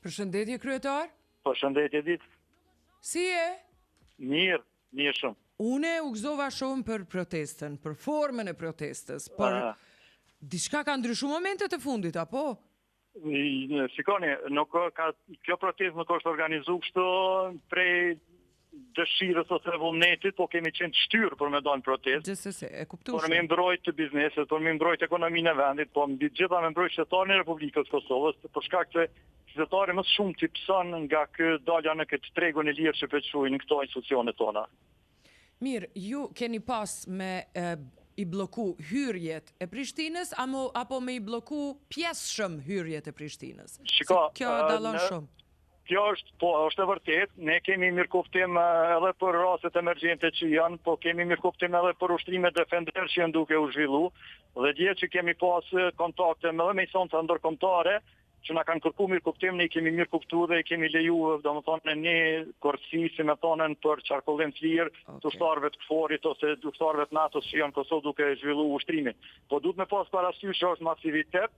Përshëndetje kryetar. Përshëndetje ditë. Si e? Mirë shumë. Une u gëzova shumë për protestën, për formën e protestës, për diçka ka ndryshuar momentet e fundit, apo? Shikoni, kjo protestë nuk është organizuar kështu prej dëshirës ose vullnetit, po kemi qenë të shtyrë për me dalë në protestë. Gjithsesi, e kuptoj. Por me mbrojtë të bizneset, por me mbrojtë ekonominë e vendit, po mbi gjitha me mbrojtë qytetarën e Republikës Kosovës, për shkak se qytetarë më shumë t'i pëson nga dalja në këtë tregun e lirë që përçojnë këto institucionet tona. Mirë, ju keni pas me i bloku hyrjet e Prishtinës, apo me i bloku pjesëshëm hyrjet e Prishtinës? Shiko, kjo dallon shumë. Kjo është e vërtet, ne kemi mirëkuptim edhe për rastet emergjente që janë, po kemi mirëkuptim edhe për ushtrimet defender që janë duke u zhvillu, dhe dje që kemi pas kontakte me instanca ndërkombëtare, që na kanë kërku mirëkuptim, ne i kemi mirëkuptu dhe i kemi leju, domethënë, një korsi, si me thonen, për qarkullim të lirë të ushtarëve të KFOR-it ose të ushtarëve të NATO-s që janë Kosovë duke zhvillu ushtrimin. Po duhet me pas parasysh që është masivitet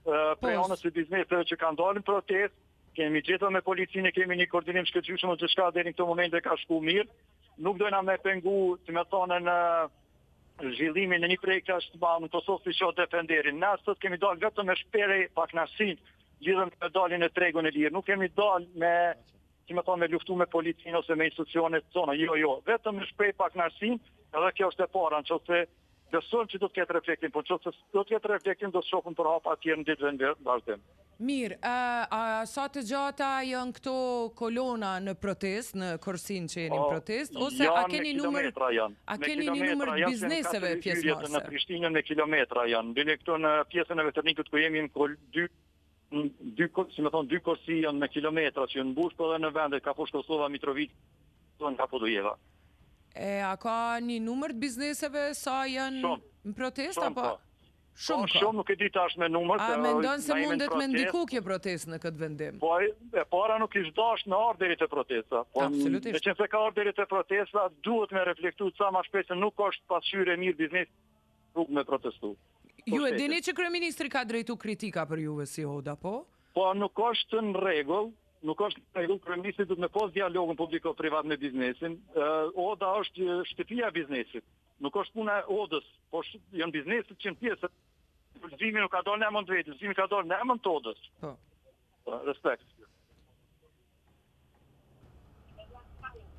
prej anës së bizneseve që kanë dalë në protestë. Kemi gjetur me policinë, kemi një koordinim shkëlqyeshëm të çka deri në këtë moment e ka shku mirë. Nuk dojna me pengu, si me thonë, në zhvillimin e një projekti ashtu në Kosovë si që defenderin. Ne sot kemi dalë vetëm me shpere pa kënaqësi lidhur me daljen e tregun e lirë. Nuk kemi dalë me, si me thonë, me luftu me policinë ose me institucionet tona. Jo. Vetëm me shpere pa kënaqësi, edhe kjo është e para, nëse besojmë që do të ketë reflektim, por nëse do të ketë reflektim do të shohim për hapa atje në ditën e vazhdim. Mirë, sa të gjata janë këto kolona në protest, në korsin që jeni në protest, ose a keni një numër bizneseve pjesëmarrëse? Në Prishtinë me kilometra janë. Bile këto në pjesën e Veternikut ku jemi dy korsi janë me kilometra që në mbush, po edhe në vendet Kapush, Kosova, Mitrovica, tonë Kapodujeva. A ka një numër të bizneseve sa janë në protest, apo? Shumë nuk e di tash me numër. A mendon se mundet me ndiku kjo protestë në këtë vendim? Po e para nuk ishte dash në ardh deri te protesta. Absolutisht. Nëse ka ardh deri te protesta, duhet me reflektu sa më shpejt se nuk është pasqyrë e mirë biznes rrugë me protestu. Ju e dini që kryeministri ka drejtu kritika për juve si Oda, po? Po nuk është në rregull. Nuk është në rregull, kryeministri duhet me pas dialogun publiko-privat me biznesin. Oda është shtëpia e biznesit. Nuk është puna e Odës, po janë bizneset që në pjesë. Lëzimi nuk ka dalë në emën të vetë, lëzimi ka dalë në emën të Odës. Respekt.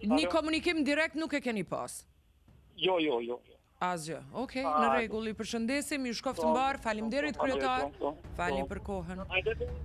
Një komunikim direkt nuk e keni pas? Jo. Asgjë. Okej, në rregull, i përshëndesim, ju shkoftë mbar, faleminderit kryetar. Falni për kohën.